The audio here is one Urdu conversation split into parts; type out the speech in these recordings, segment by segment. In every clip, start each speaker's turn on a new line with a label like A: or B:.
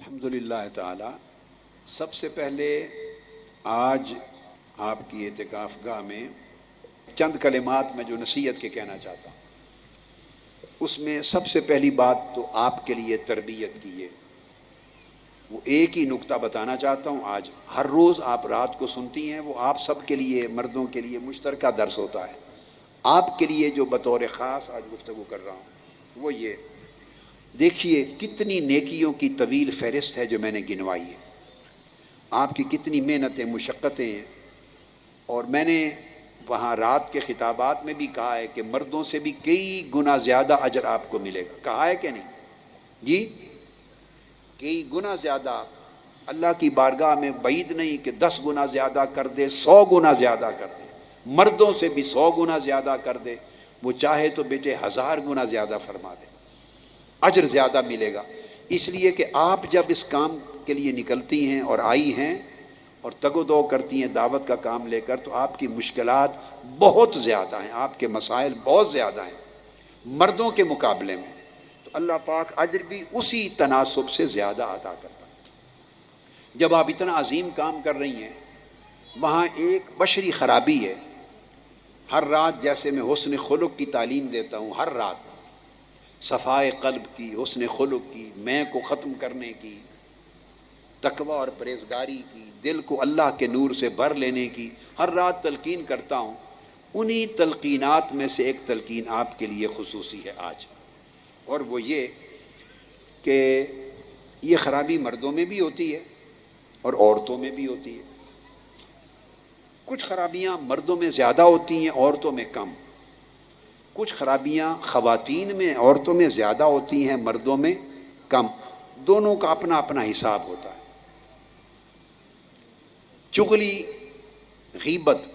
A: الحمدللہ تعالی سب سے پہلے آج آپ کی اعتکاف گاہ میں چند کلمات میں جو نصیحت کے کہنا چاہتا ہوں، اس میں سب سے پہلی بات تو آپ کے لیے تربیت کی ہے۔ وہ ایک ہی نکتہ بتانا چاہتا ہوں، آج ہر روز آپ رات کو سنتی ہیں، وہ آپ سب کے لیے، مردوں کے لیے مشترکہ درس ہوتا ہے۔ آپ کے لیے جو بطور خاص آج گفتگو کر رہا ہوں وہ یہ، دیکھیے کتنی نیکیوں کی طویل فہرست ہے جو میں نے گنوائی ہے، آپ کی کتنی محنتیں، مشقتیں ہیں، اور میں نے وہاں رات کے خطابات میں بھی کہا ہے کہ مردوں سے بھی کئی گنا زیادہ اجر آپ کو ملے گا۔ کہا ہے کہ نہیں جی؟ کئی گنا زیادہ اللہ کی بارگاہ میں، بعید نہیں کہ 10 گنا زیادہ کر دے، 100 گنا زیادہ کر دے، مردوں سے بھی 100 گنا زیادہ کر دے، وہ چاہے تو بیٹے 1000 گنا زیادہ فرما دے، اجر زیادہ ملے گا۔ اس لیے کہ آپ جب اس کام کے لیے نکلتی ہیں اور آئی ہیں اور تگ و دو کرتی ہیں دعوت کا کام لے کر، تو آپ کی مشکلات بہت زیادہ ہیں، آپ کے مسائل بہت زیادہ ہیں مردوں کے مقابلے میں، تو اللہ پاک اجر بھی اسی تناسب سے زیادہ عطا کرتا ہے۔ جب آپ اتنا عظیم کام کر رہی ہیں، وہاں ایک بشری خرابی ہے۔ ہر رات جیسے میں حسن خلق کی تعلیم دیتا ہوں، ہر رات صفائے قلب کی، حسن خلق کی، میں کو ختم کرنے کی، تقوی اور پرہیزگاری کی، دل کو اللہ کے نور سے بھر لینے کی ہر رات تلقین کرتا ہوں۔ انہی تلقینات میں سے ایک تلقین آپ کے لیے خصوصی ہے آج، اور وہ یہ کہ یہ خرابی مردوں میں بھی ہوتی ہے اور عورتوں میں بھی ہوتی ہے۔ کچھ خرابیاں مردوں میں زیادہ ہوتی ہیں، عورتوں میں کم۔ کچھ خرابیاں خواتین میں، عورتوں میں زیادہ ہوتی ہیں، مردوں میں کم۔ دونوں کا اپنا اپنا حساب ہوتا ہے۔ چغلی، غیبت،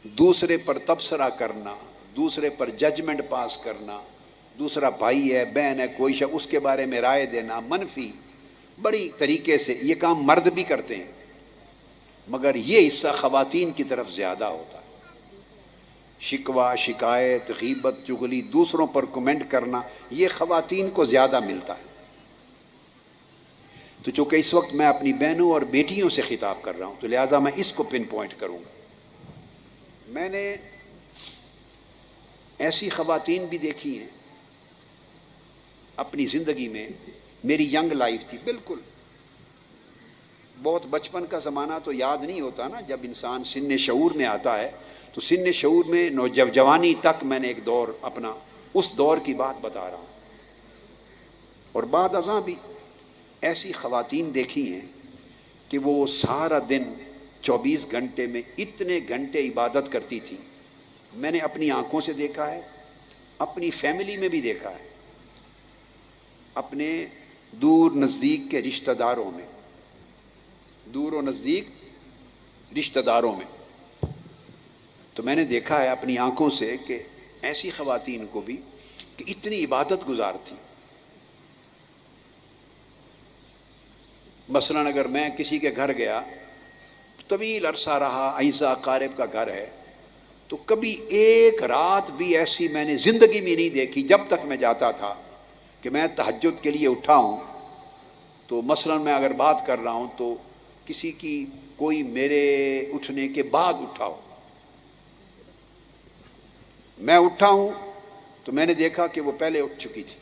A: دوسرے پر تبصرہ کرنا، دوسرے پر ججمنٹ پاس کرنا، دوسرا بھائی ہے، بہن ہے، کوئی شخص، اس کے بارے میں رائے دینا منفی، بڑی طریقے سے یہ کام مرد بھی کرتے ہیں، مگر یہ حصہ خواتین کی طرف زیادہ ہوتا ہے۔ شکوہ، شکایت، غیبت، چغلی، دوسروں پر کمنٹ کرنا، یہ خواتین کو زیادہ ملتا ہے۔ تو چونکہ اس وقت میں اپنی بہنوں اور بیٹیوں سے خطاب کر رہا ہوں، تو لہٰذا میں اس کو پن پوائنٹ کروں گا۔ میں نے ایسی خواتین بھی دیکھی ہیں اپنی زندگی میں، میری ینگ لائف تھی بالکل، بہت بچپن کا زمانہ تو یاد نہیں ہوتا نا، جب انسان سن شعور میں آتا ہے تو سن شعور میں جوانی تک میں نے ایک دور اپنا، اس دور کی بات بتا رہا ہوں، اور بعد ازاں بھی ایسی خواتین دیکھی ہیں کہ وہ سارا دن 24 گھنٹے میں اتنے گھنٹے عبادت کرتی تھی۔ میں نے اپنی آنکھوں سے دیکھا ہے، اپنی فیملی میں بھی دیکھا ہے، اپنے دور نزدیک کے رشتہ داروں میں، دور و نزدیک رشتہ داروں میں، تو میں نے دیکھا ہے اپنی آنکھوں سے کہ ایسی خواتین کو بھی کہ اتنی عبادت گزار تھی۔ مثلاً اگر میں کسی کے گھر گیا، طویل عرصہ رہا، اعزا قارب کا گھر ہے، تو کبھی ایک رات بھی ایسی میں نے زندگی میں نہیں دیکھی جب تک میں جاتا تھا کہ میں تہجد کے لیے اٹھا ہوں، تو مثلاً میں اگر بات کر رہا ہوں تو کسی کی کوئی میرے اٹھنے کے بعد اٹھا ہو، میں اٹھا ہوں تو میں نے دیکھا کہ وہ پہلے اٹھ چکی تھی،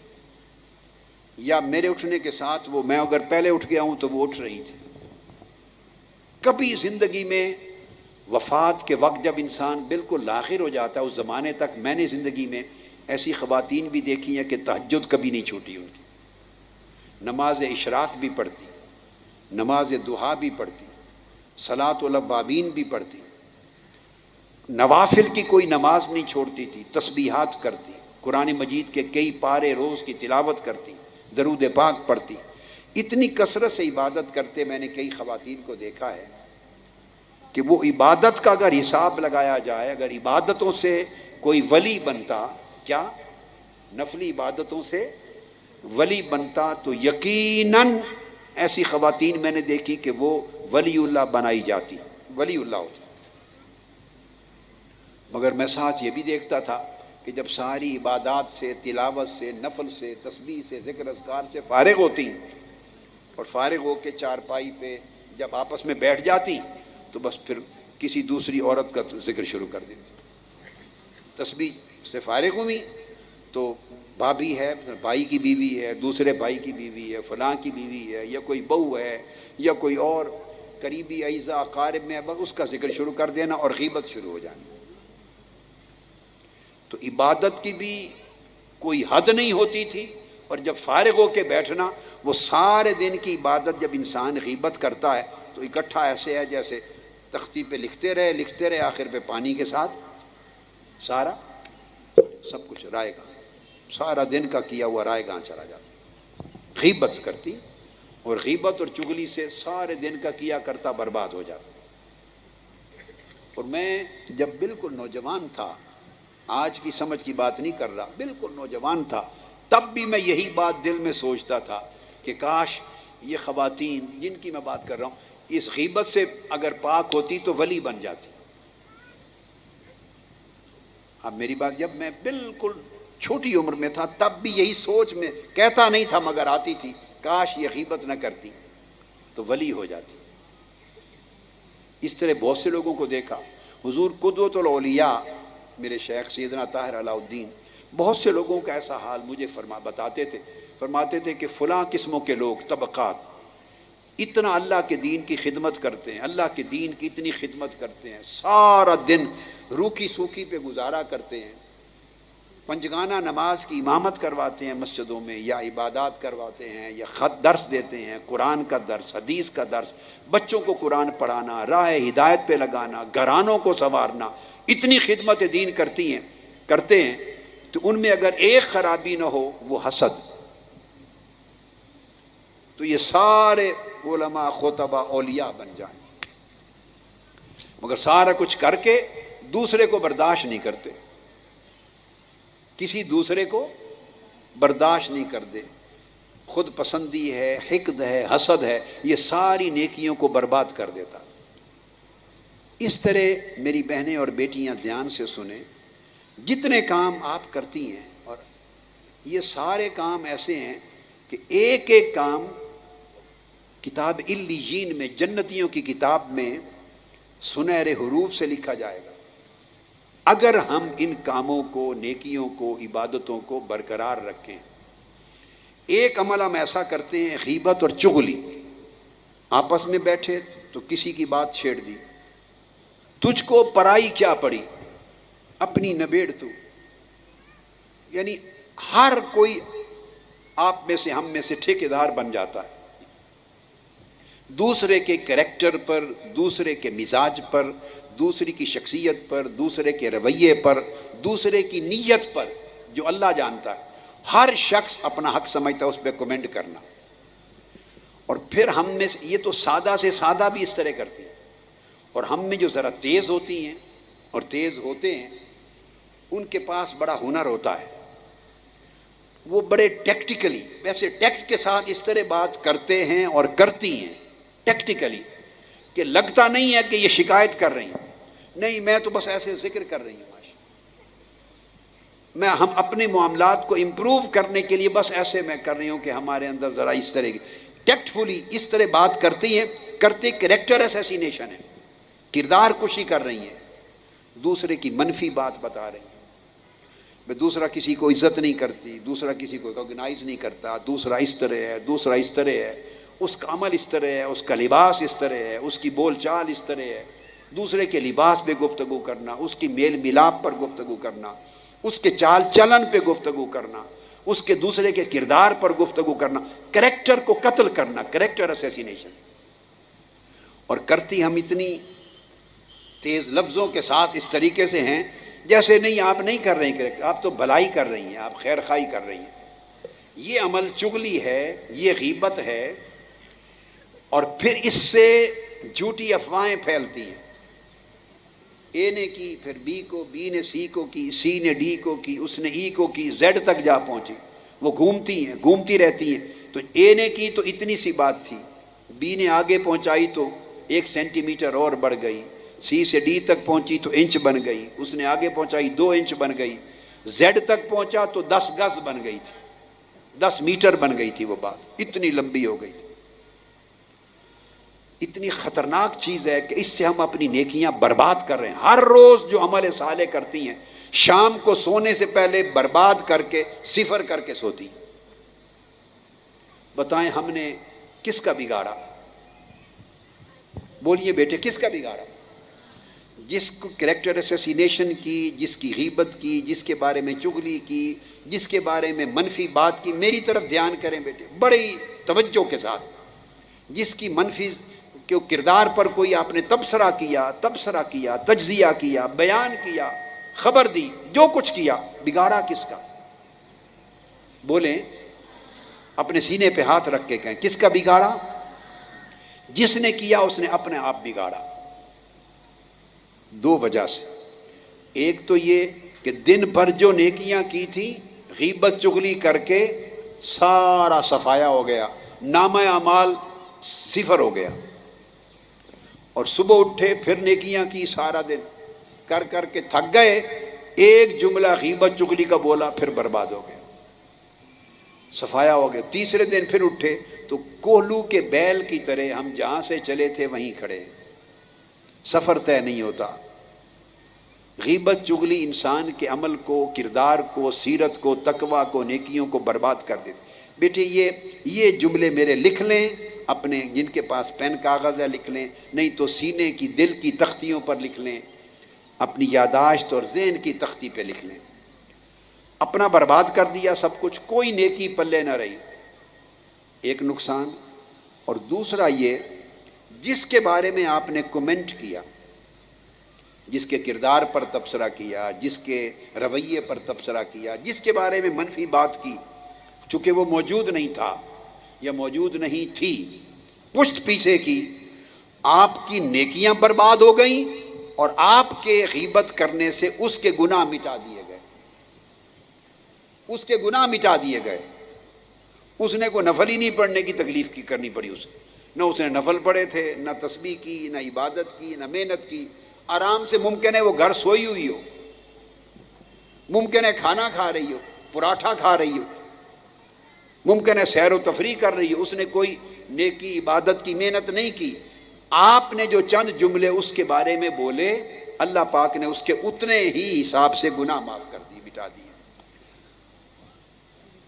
A: یا میرے اٹھنے کے ساتھ وہ، میں اگر پہلے اٹھ گیا ہوں تو وہ اٹھ رہی تھی۔ کبھی زندگی میں وفات کے وقت جب انسان بالکل لاخر ہو جاتا ہے، اس زمانے تک میں نے زندگی میں ایسی خواتین بھی دیکھی ہیں کہ تہجد کبھی نہیں چھوٹی ان کی، نماز اشراق بھی پڑھتی، نماز ضحیٰ بھی پڑھتی، صلاۃ الاوابین بھی پڑھتی، نوافل کی کوئی نماز نہیں چھوڑتی تھی، تسبیحات کرتی، قرآن مجید کے کئی پارے روز کی تلاوت کرتی، درود پاک پڑھتی، اتنی کثرت سے عبادت کرتے میں نے کئی خواتین کو دیکھا ہے کہ وہ عبادت کا اگر حساب لگایا جائے، اگر عبادتوں سے کوئی ولی بنتا، کیا نفلی عبادتوں سے ولی بنتا، تو یقیناً ایسی خواتین میں نے دیکھی کہ وہ ولی اللہ بنائی جاتی، ولی اللہ ہوتی۔ مگر میں ساتھ یہ بھی دیکھتا تھا کہ جب ساری عبادات سے، تلاوت سے، نفل سے، تسبیح سے، ذکر اذکار سے فارغ ہوتی اور فارغ ہو کے چارپائی پہ جب آپس میں بیٹھ جاتی تو بس پھر کسی دوسری عورت کا ذکر شروع کر دیتی۔ تسبیح سے فارغ ہوئی تو بھابھی ہے، بھائی کی بیوی ہے، دوسرے بھائی کی بیوی ہے، فلاں کی بیوی ہے، یا کوئی بہو ہے، یا کوئی اور قریبی اعزا اقارب میں، بس اس کا ذکر شروع کر دینا اور غیبت شروع ہو جانی۔ تو عبادت کی بھی کوئی حد نہیں ہوتی تھی، اور جب فارغ ہو کے بیٹھنا، وہ سارے دن کی عبادت جب انسان غیبت کرتا ہے تو اکٹھا ایسے ہے جیسے تختی پہ لکھتے رہے، آخر پہ پانی کے ساتھ سارا سب کچھ رائے گا، سارا دن کا کیا ہوا رائے گاں چلا جاتا۔ غیبت کرتی، اور غیبت اور چغلی سے سارے دن کا کیا کرتا برباد ہو جاتا۔ اور میں جب بالکل نوجوان تھا، آج کی سمجھ کی بات نہیں کر رہا، بالکل نوجوان تھا، تب بھی میں یہی بات دل میں سوچتا تھا کہ کاش یہ خواتین جن کی میں بات کر رہا ہوں اس غیبت سے اگر پاک ہوتی تو ولی بن جاتی۔ اب میری بات، جب میں بالکل چھوٹی عمر میں تھا تب بھی یہی سوچ میں، کہتا نہیں تھا مگر آتی تھی، کاش یہ غیبت نہ کرتی تو ولی ہو جاتی۔ اس طرح بہت سے لوگوں کو دیکھا، حضور قدوۃ الاولیاء میرے شیخ سیدنا طاہر علاء الدین بہت سے لوگوں کا ایسا حال مجھے فرماتے تھے کہ فلاں قسموں کے لوگ، طبقات اتنا اللہ کے دین کی خدمت کرتے ہیں، اللہ کے دین کی اتنی خدمت کرتے ہیں، سارا دن روکھی سوکھی پہ گزارا کرتے ہیں، پنجگانہ نماز کی امامت کرواتے ہیں مسجدوں میں، یا عبادات کرواتے ہیں، یا خط درس دیتے ہیں، قرآن کا درس، حدیث کا درس، بچوں کو قرآن پڑھانا، راہ ہدایت پہ لگانا، گھرانوں کو سنوارنا، اتنی خدمت دین کرتے ہیں تو ان میں اگر ایک خرابی نہ ہو وہ حسد، تو یہ سارے علماء خطبہ اولیاء بن جائیں، مگر سارا کچھ کر کے دوسرے کو برداشت نہیں کرتے، کسی دوسرے کو برداشت نہیں کرتے، خود پسندی ہے، حقد ہے، حسد ہے، یہ ساری نیکیوں کو برباد کر دیتا۔ اس طرح میری بہنیں اور بیٹیاں دھیان سے سنیں، جتنے کام آپ کرتی ہیں، اور یہ سارے کام ایسے ہیں کہ ایک ایک کام کتاب علیین میں، جنتیوں کی کتاب میں سنہرے حروف سے لکھا جائے گا اگر ہم ان کاموں کو، نیکیوں کو، عبادتوں کو برقرار رکھیں۔ ایک عمل ہم ایسا کرتے ہیں، غیبت اور چغلی، آپس میں بیٹھے تو کسی کی بات چھیڑ دی، تجھ کو پرائی کیا پڑی، اپنی نبیڑ تو، یعنی ہر کوئی آپ میں سے، ہم میں سے ٹھیکیدار بن جاتا ہے، دوسرے کے کریکٹر پر، دوسرے کے مزاج پر، دوسرے کی شخصیت پر، دوسرے کے رویے پر، دوسرے کی نیت پر، جو اللہ جانتا ہے۔ ہر شخص اپنا حق سمجھتا ہے اس پہ کمنٹ کرنا، اور پھر ہم میں سے، یہ تو سادہ سے سادہ بھی اس طرح کرتے ہیں، اور ہم میں جو ذرا تیز ہوتی ہیں اور تیز ہوتے ہیں ان کے پاس بڑا ہنر ہوتا ہے، وہ بڑے ٹیکٹیکلی، ویسے ٹیکٹ کے ساتھ اس طرح بات کرتے ہیں اور کرتی ہیں ٹیکٹیکلی کہ لگتا نہیں ہے کہ یہ شکایت کر رہی ہیں، نہیں میں تو بس ایسے ذکر کر رہی ہوں، ہم اپنے معاملات کو امپروو کرنے کے لیے بس ایسے میں کر رہی ہوں کہ ہمارے اندر ذرا اس طرح کی ٹیکٹفلی اس طرح بات کرتی ہیں، کرتے کریکٹر اسیسینیشن ہے، کردار کشی کر رہی ہیں، دوسرے کی منفی بات بتا رہی ہیں، دوسرا کسی کو عزت نہیں کرتی، دوسرا کسی کو ریکگنائز نہیں کرتا، دوسرا اس طرح ہے، دوسرا اس طرح ہے، اس کا عمل اس طرح ہے، اس کا لباس اس طرح ہے، اس کی بول چال اس طرح ہے، دوسرے کے لباس پہ گفتگو کرنا، اس کی میل ملاپ پر گفتگو کرنا، اس کے چال چلن پہ گفتگو کرنا، اس کے دوسرے کے کردار پر گفتگو کرنا، کریکٹر کو قتل کرنا، کریکٹر اسیسینیشن۔ اور کرتی ہم اتنی تیز لفظوں کے ساتھ اس طریقے سے ہیں جیسے نہیں آپ نہیں کر رہی ہیں، آپ تو بھلائی کر رہی ہیں، آپ خیر خواہی کر رہی ہیں۔ یہ عمل چغلی ہے، یہ غیبت ہے، اور پھر اس سے جھوٹی افواہیں پھیلتی ہیں، اے نے کی، پھر بی کو، بی نے سی کو کی، سی نے ڈی کو کی، اس نے ای کو کی، زیڈ تک جا پہنچی، وہ گھومتی رہتی ہیں۔ تو اے نے کی تو اتنی سی بات تھی، بی نے آگے پہنچائی تو 1 سینٹی میٹر اور بڑھ گئی، سی سے ڈی تک پہنچی تو انچ بن گئی، اس نے آگے پہنچائی 2 انچ بن گئی، زیڈ تک پہنچا تو 10 گز بن گئی تھی، 10 میٹر بن گئی تھی، وہ بات اتنی لمبی ہو گئی تھی۔ اتنی خطرناک چیز ہے کہ اس سے ہم اپنی نیکیاں برباد کر رہے ہیں. ہر روز جو عمل صالح کرتی ہیں شام کو سونے سے پہلے برباد کر کے صفر کر کے سوتی. بتائیں ہم نے کس کا بگاڑا؟ بولیے بیٹے کس کا بگاڑا؟ جس کو کریکٹر اسیسینیشن کی، جس کی غیبت کی، جس کے بارے میں چغلی کی، جس کے بارے میں منفی بات کی. میری طرف دھیان کریں بیٹے بڑی توجہ کے ساتھ. جس کی منفی کردار پر کوئی آپ نے تبصرہ کیا، تجزیہ کیا، بیان کیا، خبر دی، جو کچھ کیا، بگاڑا کس کا؟ بولیں، اپنے سینے پہ ہاتھ رکھ کے کہیں کس کا بگاڑا؟ جس نے کیا اس نے اپنے آپ بگاڑا. دو وجہ سے. ایک تو یہ کہ دن بھر جو نیکیاں کی تھی غیبت چغلی کر کے سارا صفایا ہو گیا، نامہ اعمال صفر ہو گیا. اور صبح اٹھے پھر نیکیاں کی، سارا دن کر کر کے تھک گئے، ایک جملہ غیبت چغلی کا بولا پھر برباد ہو گیا، صفایا ہو گیا. تیسرے دن پھر اٹھے تو کوہلو کے بیل کی طرح ہم جہاں سے چلے تھے وہیں کھڑے، سفر طے نہیں ہوتا. غیبت چغلی انسان کے عمل کو، کردار کو، سیرت کو، تقویٰ کو، نیکیوں کو برباد کر دیتے. بیٹے یہ جملے میرے لکھ لیں، اپنے جن کے پاس پین کاغذ ہے لکھ لیں، نہیں تو سینے کی دل کی تختیوں پر لکھ لیں، اپنی یاداشت اور ذہن کی تختی پہ لکھ لیں. اپنا برباد کر دیا سب کچھ، کوئی نیکی پلے نہ رہی. ایک نقصان. اور دوسرا یہ جس کے بارے میں آپ نے کومنٹ کیا، جس کے کردار پر تبصرہ کیا، جس کے رویے پر تبصرہ کیا، جس کے بارے میں منفی بات کی، چونکہ وہ موجود نہیں تھا یا موجود نہیں تھی، پشت پیچھے کی، آپ کی نیکیاں برباد ہو گئیں اور آپ کے غیبت کرنے سے اس کے گناہ مٹا دیے گئے. اس کے گناہ مٹا دیے گئے. اس نے کوئی نفل ہی نہیں پڑھنے کی تکلیف کی کرنی پڑی اسے. نہ اس نے نفل پڑھے تھے، نہ تسبیح کی، نہ عبادت کی، نہ محنت کی. آرام سے ممکن ہے وہ گھر سوئی ہوئی ہو، ممکن ہے کھانا کھا رہی ہو، پراٹھا کھا رہی ہو، ممکن ہے سیر و تفریح کر رہی ہو. اس نے کوئی نیکی عبادت کی محنت نہیں کی. آپ نے جو چند جملے اس کے بارے میں بولے، اللہ پاک نے اس کے اتنے ہی حساب سے گناہ معاف کر دیے، مٹا دیے.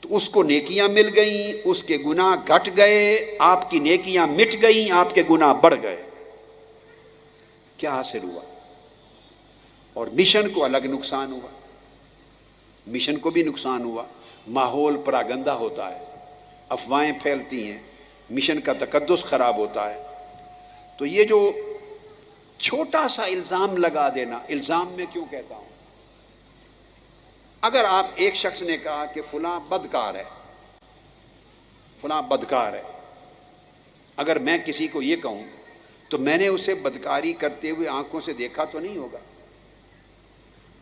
A: تو اس کو نیکیاں مل گئیں، اس کے گناہ گھٹ گئے، آپ کی نیکیاں مٹ گئیں، آپ کے گناہ بڑھ گئے. کیا حاصل ہوا؟ اور مشن کو الگ نقصان ہوا، مشن کو بھی نقصان ہوا. ماحول پراگندہ ہوتا ہے، افواہیں پھیلتی ہیں، مشن کا تقدس خراب ہوتا ہے. تو یہ جو چھوٹا سا الزام لگا دینا، الزام میں کیوں کہتا ہوں، اگر آپ ایک شخص نے کہا کہ فلاں بدکار ہے، فلاں بدکار ہے، اگر میں کسی کو یہ کہوں تو میں نے اسے بدکاری کرتے ہوئے آنکھوں سے دیکھا تو نہیں ہوگا.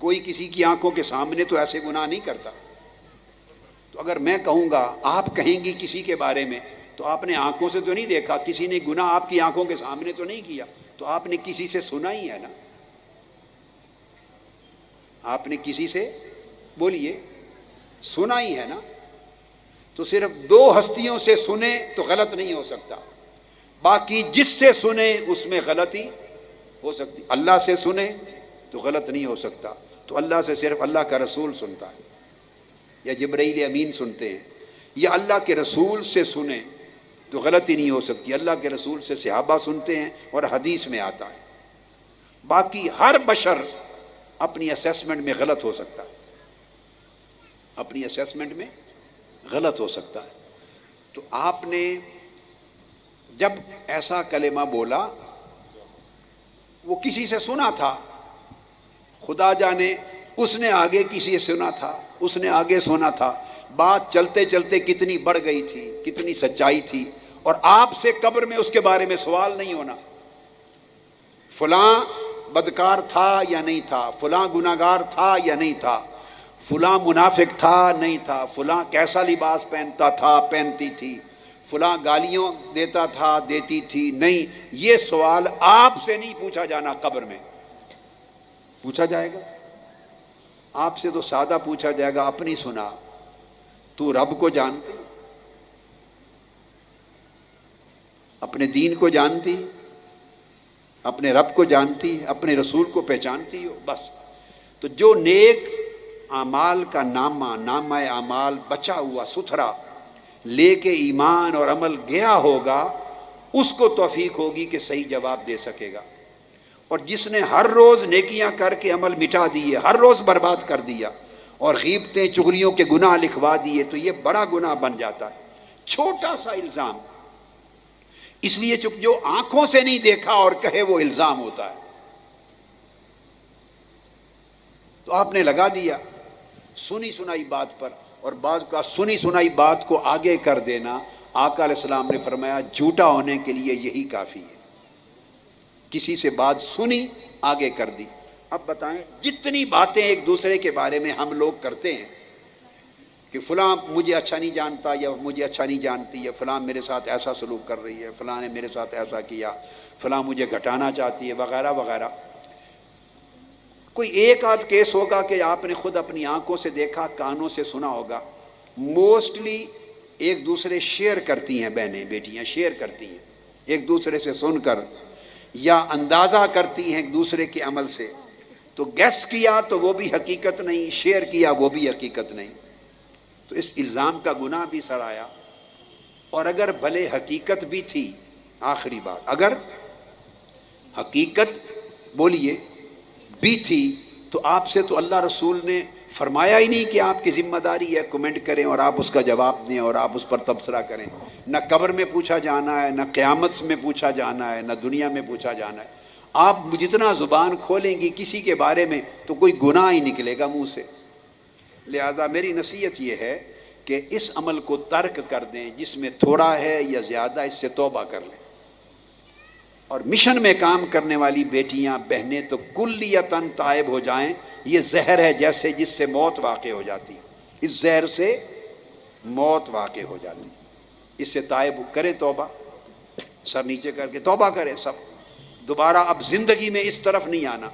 A: کوئی کسی کی آنکھوں کے سامنے تو ایسے گناہ نہیں کرتا. تو اگر میں کہوں گا، آپ کہیں گی کسی کے بارے میں، تو آپ نے آنکھوں سے تو نہیں دیکھا، کسی نے گناہ آپ کی آنکھوں کے سامنے تو نہیں کیا، تو آپ نے کسی سے سنا ہی ہے نا. آپ نے کسی سے، بولیے، سنا ہی ہے نا. تو صرف دو ہستیوں سے سنے تو غلط نہیں ہو سکتا، باقی جس سے سنے اس میں غلطی ہو سکتی. اللہ سے سنے تو غلط نہیں ہو سکتا، تو اللہ سے صرف اللہ کا رسول سنتا ہے، یا جبرائیل امین سنتے ہیں، یا اللہ کے رسول سے سنیں تو غلطی نہیں ہو سکتی. اللہ کے رسول سے صحابہ سنتے ہیں اور حدیث میں آتا ہے. باقی ہر بشر اپنی اسیسمنٹ میں غلط ہو سکتا ہے، اپنی اسیسمنٹ میں غلط ہو سکتا ہے. تو آپ نے جب ایسا کلمہ بولا، وہ کسی سے سنا تھا، خدا جانے اس نے آگے کسی سے سنا تھا، اس نے آگے سنا تھا، بات چلتے چلتے کتنی بڑھ گئی تھی، کتنی سچائی تھی. اور آپ سے قبر میں اس کے بارے میں سوال نہیں ہونا، فلاں بدکار تھا یا نہیں تھا، فلاں گناہگار تھا یا نہیں تھا، فلاں منافق تھا نہیں تھا، فلاں کیسا لباس پہنتا تھا پہنتی تھی، فلاں گالیوں دیتا تھا دیتی تھی، نہیں. یہ سوال آپ سے نہیں پوچھا جانا. قبر میں پوچھا جائے گا آپ سے، تو سادہ پوچھا جائے گا، اپنی سنا، تو رب کو جانتی، اپنے دین کو جانتی، اپنے رب کو جانتی ہے، اپنے رسول کو پہچانتی ہو، بس۔ تو جو نیک اعمال کا نامہ اعمال بچا ہوا ستھرا لے کے ایمان اور عمل گیا ہوگا، اس کو توفیق ہوگی کہ صحیح جواب دے سکے گا۔ اور جس نے ہر روز نیکیاں کر کے عمل مٹا دیے، ہر روز برباد کر دیا اور غیبتیں چغلیوں کے گناہ لکھوا دیے، تو یہ بڑا گناہ بن جاتا ہے۔ چھوٹا سا الزام، اس لیے جو آنکھوں سے نہیں دیکھا اور کہے وہ الزام ہوتا ہے۔ تو آپ نے لگا دیا سنی سنائی بات پر، اور بعض کا سنی سنائی بات کو آگے کر دینا، آقا علیہ السلام نے فرمایا جھوٹا ہونے کے لیے یہی کافی ہے۔ کسی سے بات سنی آگے کر دی۔ اب بتائیں، جتنی باتیں ایک دوسرے کے بارے میں ہم لوگ کرتے ہیں کہ فلاں مجھے اچھا نہیں جانتا یا مجھے اچھا نہیں جانتی، یا فلاں میرے ساتھ ایسا سلوک کر رہی ہے، فلاں نے میرے ساتھ ایسا کیا، فلاں مجھے گھٹانا چاہتی ہے، وغیرہ وغیرہ۔ کوئی ایک آدھ کیس ہوگا کہ آپ نے خود اپنی آنکھوں سے دیکھا، کانوں سے سنا ہوگا۔ موسٹلی ایک دوسرے شیئر کرتی ہیں، بہنیں بیٹیاں شیئر کرتی ہیں ایک دوسرے سے سن کر، یا اندازہ کرتی ہیں ایک دوسرے کے عمل سے۔ تو گیس کیا تو وہ بھی حقیقت نہیں، شیئر کیا وہ بھی حقیقت نہیں، تو اس الزام کا گناہ بھی سرایا۔ اور اگر بھلے حقیقت بھی تھی، آخری بات، اگر حقیقت بولیے بھی تھی، تو آپ سے تو اللہ رسول نے فرمایا ہی نہیں کہ آپ کی ذمہ داری ہے کمنٹ کریں اور آپ اس کا جواب دیں اور آپ اس پر تبصرہ کریں۔ نہ قبر میں پوچھا جانا ہے، نہ قیامت میں پوچھا جانا ہے، نہ دنیا میں پوچھا جانا ہے۔ آپ جتنا زبان کھولیں گی کسی کے بارے میں تو کوئی گناہ ہی نکلے گا منہ سے۔ لہٰذا میری نصیحت یہ ہے کہ اس عمل کو ترک کر دیں، جس میں تھوڑا ہے یا زیادہ، اس سے توبہ کر لیں۔ اور مشن میں کام کرنے والی بیٹیاں بہنیں تو کلیتاً تائب ہو جائیں۔ یہ زہر ہے جیسے جس سے موت واقع ہو جاتی، اس زہر سے موت واقع ہو جاتی۔ اس سے تائب کرے، توبہ، سر نیچے کر کے توبہ کرے سب، دوبارہ اب زندگی میں اس طرف نہیں آنا۔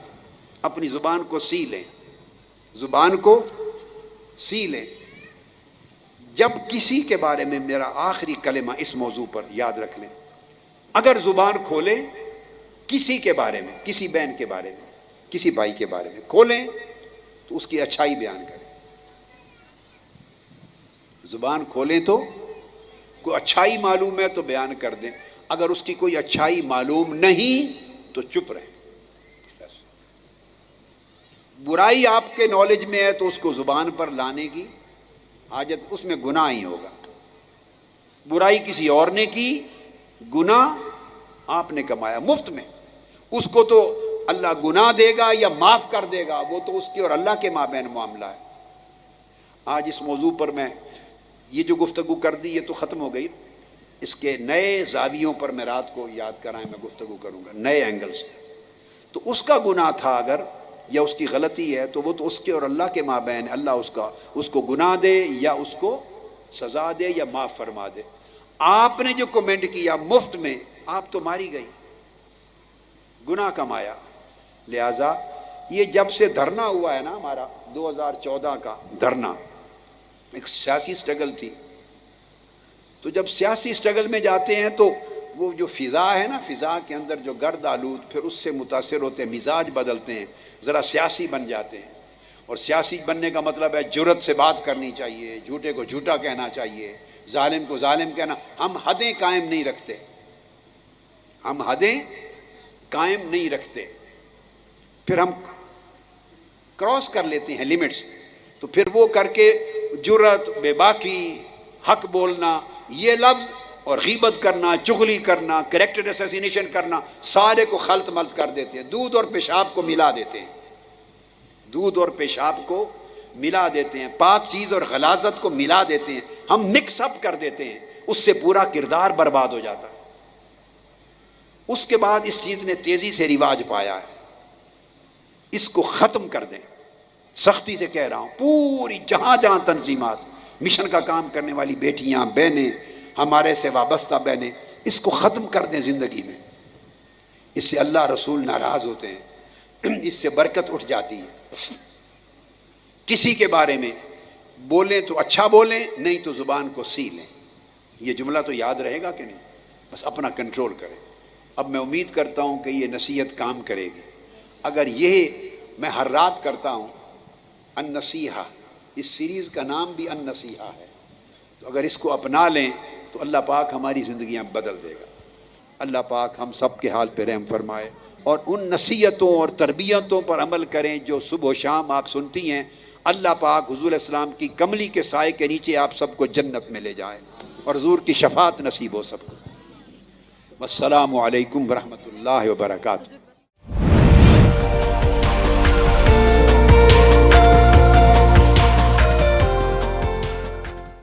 A: اپنی زبان کو سی لیں، زبان کو سی لیں۔ جب کسی کے بارے میں، میرا آخری کلمہ اس موضوع پر یاد رکھ لیں، اگر زبان کھولیں کسی کے بارے میں، کسی بہن کے بارے میں، کسی بھائی کے بارے میں کھولیں، تو اس کی اچھائی بیان کریں۔ زبان کھولیں تو کوئی اچھائی معلوم ہے تو بیان کر دیں، اگر اس کی کوئی اچھائی معلوم نہیں تو چپ رہیں۔ برائی آپ کے نالج میں ہے تو اس کو زبان پر لانے کی حاجت، اس میں گناہ ہی ہوگا۔ برائی کسی اور نے کی، گناہ آپ نے کمایا مفت میں، اس کو تو اللہ گناہ دے گا یا معاف کر دے گا، وہ تو اس کے اور اللہ کے مابین معاملہ ہے۔ آج اس موضوع پر میں یہ جو گفتگو کر دی یہ تو ختم ہو گئی، اس کے نئے زاویوں پر میں رات کو یاد کرائیں میں گفتگو کروں گا، نئے اینگل سے۔ تو اس کا گناہ تھا اگر، یا اس کی غلطی ہے، تو وہ تو اس کے اور اللہ کے مابین، اللہ اس کو گناہ دے یا اس کو سزا دے یا معاف فرما دے۔ آپ نے جو کمنٹ کیا مفت میں، آپ تو ماری گئی، گناہ کمایا۔ لہذا یہ جب سے دھرنا ہوا ہے نا، ہمارا 2014 کا دھرنا، ایک سیاسی سٹرگل تھی، تو جب سیاسی سٹرگل میں جاتے ہیں تو وہ جو فضا ہے نا، فضا کے اندر جو گرد آلود، پھر اس سے متاثر ہوتے ہیں، مزاج بدلتے ہیں، ذرا سیاسی بن جاتے ہیں۔ اور سیاسی بننے کا مطلب ہے جرأت سے بات کرنی چاہیے، جھوٹے کو جھوٹا کہنا چاہیے، ظالم کو ظالم کہنا۔ ہم حدیں قائم نہیں رکھتے، ہم حدیں قائم نہیں رکھتے، پھر ہم کراس کر لیتے ہیں لمٹس، تو پھر وہ کر کے جرأت، بے باکی، حق بولنا، یہ لفظ، اور غیبت کرنا، چغلی کرنا، کریکٹر اسیسینیشن کرنا، سارے کو خلط ملط کر دیتے ہیں، دودھ اور پیشاب کو ملا دیتے ہیں، دودھ اور پیشاب کو ملا دیتے ہیں، پاک چیز اور غلاظت کو ملا دیتے ہیں، ہم مکس اپ کر دیتے ہیں، اس سے پورا کردار برباد ہو جاتا ہے۔ اس کے بعد اس چیز نے تیزی سے رواج پایا ہے، اس کو ختم کر دیں، سختی سے کہہ رہا ہوں، پوری جہاں جہاں تنظیمات، مشن کا کام کرنے والی بیٹیاں، بہنیں، ہمارے سے وابستہ بہنیں، اس کو ختم کر دیں زندگی میں۔ اس سے اللہ رسول ناراض ہوتے ہیں، اس سے برکت اٹھ جاتی ہے۔ کسی کے بارے میں بولیں تو اچھا بولیں، نہیں تو زبان کو سی لیں۔ یہ جملہ تو یاد رہے گا کہ نہیں؟ بس اپنا کنٹرول کریں۔ اب میں امید کرتا ہوں کہ یہ نصیحت کام کرے گی. اگر یہ میں ہر رات کرتا ہوں، النصیحہ، اس سیریز کا نام بھی النصیحہ ہے، تو اگر اس کو اپنا لیں تو اللہ پاک ہماری زندگیاں بدل دے گا. اللہ پاک ہم سب کے حال پہ رحم فرمائے، اور ان نصیحتوں اور تربیتوں پر عمل کریں جو صبح و شام آپ سنتی ہیں. اللہ پاک حضور علیہ السلام کی کملی کے سائے کے نیچے آپ سب کو جنت میں لے جائے، اور حضور کی شفاعت نصیب ہو سب کو. والسلام علیکم ورحمۃ اللہ وبرکاتہ.